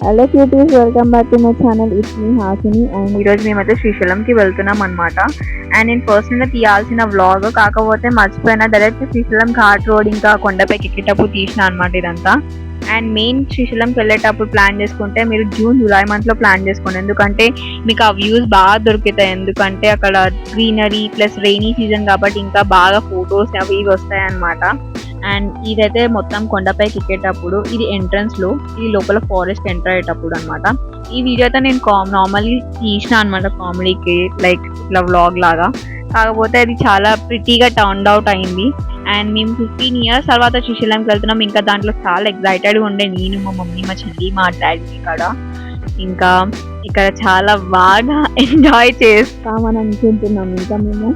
Hello cuties, welcome back to my channel. It's me Hasini. And ఈరోజు మేమైతే శ్రీశైలంకి వెళ్తున్నాం అనమాట. అండ్ నేను పర్సనల్గా తీయాల్సిన వ్లాగ్, కాకపోతే మర్చిపోయినా డైరెక్ట్ శ్రీశైలం ఘాట్ రోడ్ ఇంకా కొండపైకి ఎక్కేటప్పుడు తీసిన అనమాట ఇదంతా. అండ్ మెయిన్ శ్రీశైలంకి వెళ్ళేటప్పుడు ప్లాన్ చేసుకుంటే మీరు జూన్ జూలై మంత్లో ప్లాన్ చేసుకోండి, ఎందుకంటే మీకు ఆ వ్యూస్ బాగా దొరుకుతాయి. ఎందుకంటే అక్కడ గ్రీనరీ ప్లస్ రెయినీ సీజన్ కాబట్టి ఇంకా బాగా ఫొటోస్ అవి ఇవి వస్తాయి అన్నమాట. అండ్ ఇదైతే మొత్తం కొండపైకి ఎక్కేటప్పుడు, ఇది ఎంట్రన్స్ లో, ఇది లోపల ఫారెస్ట్ ఎంటర్ అయ్యేటప్పుడు అనమాట. ఈ వీడియో అయితే నేను నార్మల్లీ తీసిన అనమాట కామెడీకి, లైక్ ఇట్లా వ్లాగ్ లాగా. కాకపోతే అది చాలా ప్రిటీగా టర్న్ అవుట్ అయింది. అండ్ మేము 15 years తర్వాత శ్రీశైలంకి వెళ్తున్నాం. ఇంకా దాంట్లో చాలా ఎక్సైటెడ్గా ఉండే నేను, మా మమ్మీ, మా చెల్లి, మా డాడీ ఇంకా ఇక్కడ చాలా బాగా ఎంజాయ్ చేస్తామని అనుకుంటున్నాం. ఇంకా మేము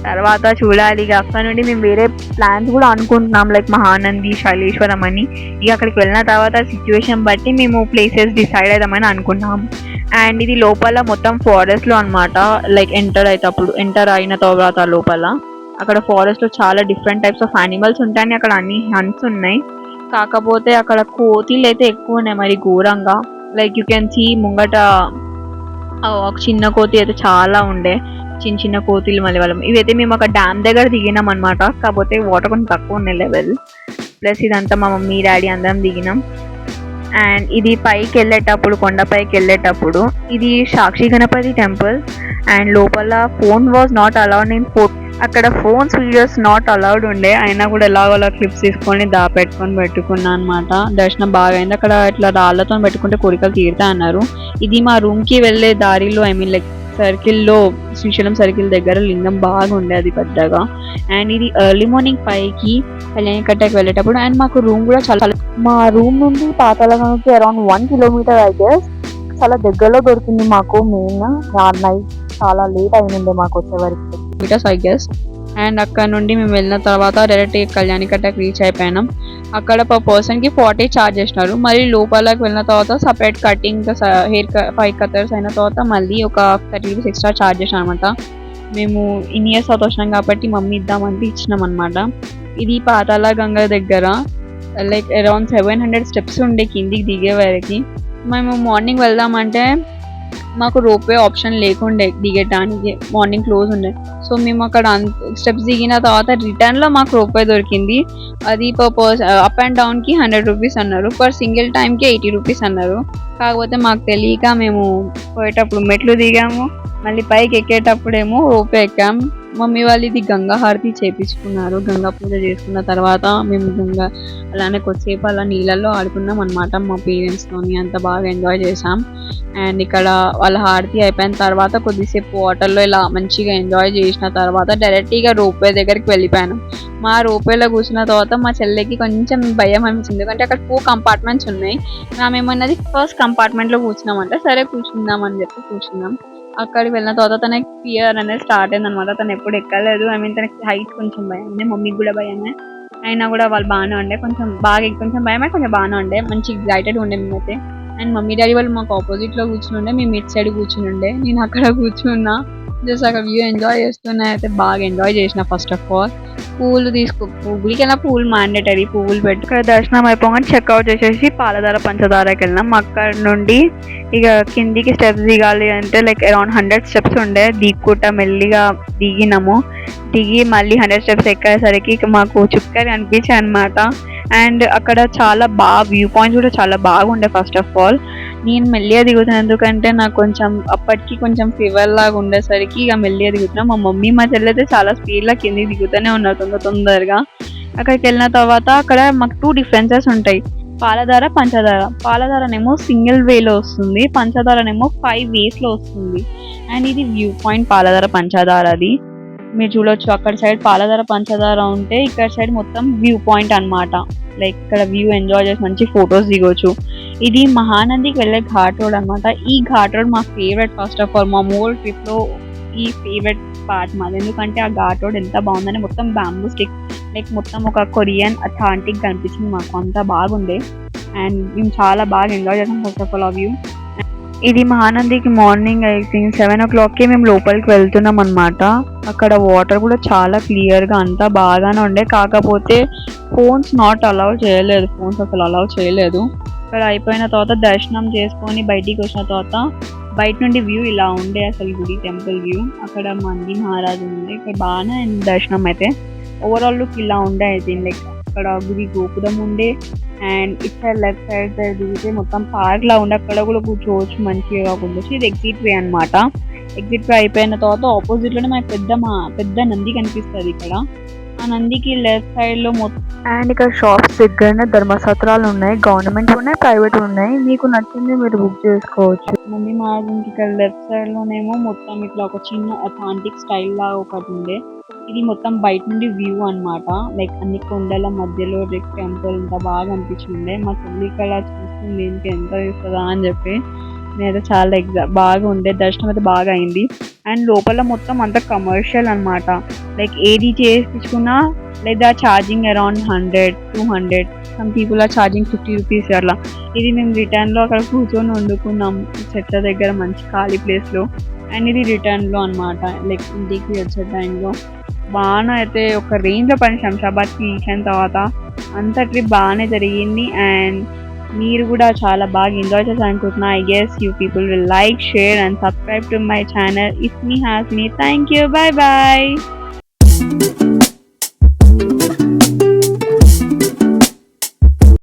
తర్వాత చూడాలి. ఇక అక్కడ నుండి మేము వేరే ప్లాన్స్ కూడా అనుకుంటున్నాం, లైక్ మహానంది, శైలేశ్వరం అని. ఇక అక్కడికి వెళ్ళిన తర్వాత సిచ్యువేషన్ బట్టి మేము ప్లేసెస్ డిసైడ్ అవుదామని అనుకుంటున్నాం. అండ్ ఇది లోపల మొత్తం ఫారెస్ట్లో అనమాట. లైక్ ఎంటర్ అయిన తర్వాత లోపల అక్కడ ఫారెస్ట్లో చాలా డిఫరెంట్ టైప్స్ ఆఫ్ యానిమల్స్ ఉంటాయని అక్కడ అన్ని హంట్స్ ఉన్నాయి. కాకపోతే అక్కడ కోతులు అయితే ఎక్కువ ఉన్నాయి మరి ఘోరంగా. లైక్ యూ కెన్ సీ ముంగట ఒక చిన్న కోతి అయితే చాలా ఉండే, చిన్న చిన్న కోతులు మళ్ళీ వాళ్ళం. ఇవైతే మేము అక్కడ డ్యామ్ దగ్గర దిగినాం అనమాట. కాకపోతే వాటర్ కొంచెం తక్కువ ఉన్నాయి లెవెల్. ప్లస్ ఇదంతా మా మమ్మీ డాడీ అందరం దిగినాం. అండ్ ఇది పైకి వెళ్ళేటప్పుడు, కొండపైకి వెళ్ళేటప్పుడు, ఇది సాక్షి గణపతి టెంపుల్. అండ్ లోపల ఫోన్ వాజ్ నాట్ అలౌడ్. నేను అక్కడ ఫోన్స్ వీడియోస్ నాట్ అలౌడ్ ఉండే, అయినా కూడా ఎలాగోలా క్లిప్స్ తీసుకొని పెట్టుకున్నా అనమాట. దర్శనం బాగా అయింది. అక్కడ ఇట్లా రాళ్లతో పెట్టుకుంటే కోరికలు తీరుతా అన్నారు. ఇది మా రూమ్కి వెళ్ళే దారిలో, ఐ మీన్ లైక్ సర్కిల్లో, శ్రీశైలం సర్కిల్ దగ్గర లింగం బాగా ఉండే, అది పెద్దగా. అండ్ ఇది ఎర్లీ మార్నింగ్ 5కి కళ్యాణకట్టకి వెళ్ళేటప్పుడు. అండ్ మాకు రూమ్ కూడా చాలా, మా రూమ్ నుండి పాతాళగంగకి అరౌండ్ 1 kilometer ఐ గెస్. చాలా దగ్గరలో దొరికింది మాకు. మెయిన్ నైట్ చాలా లేట్ అయింది మాకు వచ్చేవరకు, ఐ గెస్. అండ్ అక్కడ నుండి మేము వెళ్ళిన తర్వాత డైరెక్ట్ కళ్యాణకట్టకి రీచ్ అయిపోయినాం. అక్కడ పర్ పర్సన్కి 40 ఛార్జ్ చేసినారు. మళ్ళీ లోపలికి వెళ్ళిన తర్వాత సపరేట్ కటింగ్, హెయిర్ 5 కటర్స్ అయిన తర్వాత మళ్ళీ ఒక 30 rupees ఎక్స్ట్రా ఛార్జ్ చేసినాం అనమాట. మేము ఇన్ ఇయర్స్ అవుట్ వచ్చినాం కాబట్టి మమ్మీ ఇద్దామంటే ఇచ్చినాం అనమాట. ఇది పాతాళగంగ దగ్గర లైక్ అరౌండ్ 700 steps ఉండే కిందికి దిగే వరకు. మేము మార్నింగ్ వెళ్దామంటే మాకు రోప్వే ఆప్షన్ లేకుండే దిగటానికి, మార్నింగ్ క్లోజ్ ఉండే. సో మేము అక్కడ స్టెప్స్ దిగిన తర్వాత రిటర్న్లో మాకు రోప్వే దొరికింది. అది పర్ అప్ అండ్ డౌన్కి 100 rupees అన్నారు, పర్ సింగిల్ టైంకి 80 rupees అన్నారు. కాకపోతే మాకు తెలియక మేము పోయేటప్పుడు మెట్లు దిగాము, మళ్ళీ పైకి ఎక్కేటప్పుడేమో రోప్వే ఎక్కాం. మమ్మీ వాళ్ళు ఇది గంగా హారతి చేపించుకున్నారు. గంగా పూజ చేసుకున్న తర్వాత మేము అలానే కొద్దిసేపు అలా నీళ్ళల్లో ఆడుకున్నాం అనమాట మా పేరెంట్స్తోని. అంత బాగా ఎంజాయ్ చేసాం. అండ్ ఇక్కడ వాళ్ళ హారతి అయిపోయిన తర్వాత కొద్దిసేపు వాటర్లో ఇలా మంచిగా ఎంజాయ్ చేసిన తర్వాత డైరెక్ట్గా రోప్వే దగ్గరికి వెళ్ళిపోయాను. మా రోప్వేలో కూర్చున్న తర్వాత మా చెల్లెకి కొంచెం భయం అనిపించింది, ఎందుకంటే అక్కడ 4 compartments ఉన్నాయి. మేమేమన్నది ఫస్ట్ కంపార్ట్మెంట్లో కూర్చున్నామంటే సరే కూర్చుందాం అని చెప్పి కూర్చున్నాం. అక్కడికి వెళ్ళిన తర్వాత తనకి ఫియర్ అనేది స్టార్ట్ అయింది అనమాట. తను ఎప్పుడు ఎక్కలేదు. ఐ మీన్ తనకి హైట్ కొంచెం భయమే, మమ్మీకి కూడా భయమే. అయినా కూడా వాళ్ళు బాగానే ఉండే, కొంచెం భయమే, కొంచెం బాగానే ఉండే, మంచి ఎగ్జైటెడ్ ఉండే మేమైతే. అండ్ మమ్మీ డాడీ వాళ్ళు మాకు ఆపోజిట్లో కూర్చుని ఉండే, మేము ఇటు సైడ్ కూర్చుని ఉండే. నేను అక్కడ కూర్చున్నా, జస్ట్ అక్కడ వ్యూ ఎంజాయ్ చేస్తున్నా. అయితే బాగా ఎంజాయ్ చేసిన. ఫస్ట్ ఆఫ్ ఆల్ పువ్వులు గుడికైనా పువ్వులు మ్యాండేటరీ, పువ్వులు పెట్టి ఇక్కడ దర్శనం అయిపోగానే చెక్అవుట్ చేసేసి పాలధార పంచదారకి వెళ్ళినాం. అక్కడ నుండి ఇక కిందికి స్టెప్స్ దిగాలి అంటే లైక్ అరౌండ్ 100 steps ఉండే. దిక్కుంటా మెల్లిగా దిగి మళ్ళీ 100 steps ఎక్కేసరికి మాకు చుక్కలు అనిపించాయి అనమాట. అండ్ అక్కడ చాలా బాగా వ్యూ పాయింట్స్ కూడా చాలా బాగుండే. ఫస్ట్ ఆఫ్ ఆల్ నేను మెల్లిగా దిగుతాను, ఎందుకంటే నాకు అప్పటికి కొంచెం ఫీవర్ లాగా ఉండేసరికి ఇక మెల్లిగా దిగుతున్నా. మా మమ్మీ మా చెల్లైతే చాలా స్పీడ్లో కిందికి దిగుతూనే ఉన్నారు తొందరగా. అక్కడికి వెళ్ళిన తర్వాత అక్కడ మాకు 2 differences ఉంటాయి, పాలధార, పంచదార. పాలధారనేమో సింగిల్ వేలో వస్తుంది, పంచదారనేమో 5 ways వస్తుంది. అండ్ ఇది వ్యూ పాయింట్ పాలధార పంచదారది మీరు చూడొచ్చు. అక్కడ సైడ్ పాలధార పంచదార ఉంటే ఇక్కడ సైడ్ మొత్తం వ్యూ పాయింట్ అనమాట. లైక్ ఇక్కడ వ్యూ ఎంజాయ్ చేసి మంచి ఫొటోస్ దిగొచ్చు. ఇది మహానందికి వెళ్ళే ఘాట్ రోడ్ అనమాట. ఈ ఘాట్ రోడ్ మా ఫేవరెట్. ఫస్ట్ ఆఫ్ ఆల్ మా మోల్ ట్రిప్లో ఈ ఫేవరెట్ పార్ట్ మాది, ఎందుకంటే ఆ ఘాట్ రోడ్ ఎంత బాగుందని మొత్తం బ్యాంబూ స్టిక్, లైక్ మొత్తం ఒక కొరియన్ అథాంటిక్ కనిపించింది మాకు. అంతా బాగుండే. అండ్ మేము చాలా బాగా ఎంజాయ్ చేసాం ఫస్ట్ ఆఫ్ ఆల్ ఆ వ్యూ. ఇది మహానందికి మార్నింగ్ ఐ థింక్ 7 o'clockకి మేము లోపలికి వెళ్తున్నాం అనమాట. అక్కడ వాటర్ కూడా చాలా క్లియర్గా అంతా బాగానే ఉండే, కాకపోతే ఫోన్స్ నాట్ అలౌ చేయలేదు, ఫోన్స్ అసలు అలౌ చేయలేదు. ఇక్కడ అయిపోయిన తర్వాత దర్శనం చేసుకొని బయటికి వచ్చిన తర్వాత బయట నుండి వ్యూ ఇలా ఉండే, అసలు గుడి టెంపుల్ వ్యూ. అక్కడ మంది మహారాజు ఉంది, ఇక్కడ బాగానే అయింది దర్శనం అయితే. ఓవరాల్ లుక్ ఇలా ఉండే అయితే, లైక్ అక్కడ గుడి గోపురం ఉండే and it side left side దిగితే మొత్తం పార్క్ లా ఉండే, అక్కడ కూడా కూర్చోవచ్చు మంచిగా ఉండొచ్చు. ఇది ఎగ్జిట్ వే అనమాట. ఎగ్జిట్ వే అయిపోయిన తర్వాత ఆపోజిట్ లోనే మనకి పెద్ద నంది కనిపిస్తుంది ఇక్కడ. ఆ నందికి లెఫ్ట్ సైడ్ లో మొత్తం అండ్ ఇక్కడ షాప్స్ దగ్గరనే ధర్మసత్రాలు ఉన్నాయి, గవర్నమెంట్ ఉన్నాయి, ప్రైవేట్ ఉన్నాయి. మీకు నచ్చింది మీరు బుక్ చేసుకోవచ్చు. నంది మహారాజుకి ఇక్కడ లెఫ్ట్ సైడ్ లోనేమో మొత్తం ఇట్లా ఒక చిన్న అథాంటిక్ స్టైల్ లా ఒకటి ఉండే. ఇది మొత్తం బయట నుండి వ్యూ అన్నమాట. లైక్ అన్ని కొండల మధ్యలో టెంపుల్ ఇంత బాగా అనిపించింది. మా తల్లి ఇక్కడ చూస్తుంది ఏంటి ఎంత ఇస్తుందా అని చెప్పి. నేనైతే చాలా బాగా ఉండే, దర్శనం అయితే బాగా అయింది. అండ్ లోపల మొత్తం అంత కమర్షియల్ అన్నమాట. లైక్ ఏది చేయించుకున్నా లేదా charging around 100-200, some people are charging 50 rupees అట్లా. ఇది మేము రిటర్న్ లో అక్కడ కూర్చొని వండుకున్నాం చెట్ల దగ్గర మంచి ఖాళీ ప్లేస్ లో. అండ్ ఇది రిటర్న్ లో అన్నమాట, లైక్ ఇంటికి వచ్చే టైంలో. బాగా అయితే ఒక రేంజ్ లో పని శంషాబాద్ తీసిన తర్వాత అంత ట్రిప్ బాగానే జరిగింది. అండ్ మీరు కూడా చాలా బాగా ఎంజాయ్ చేశారు అనుకుంటున్నా. I guess you people will like, share and subscribe to my channel. It's me Haasni. Thank you. Bye bye.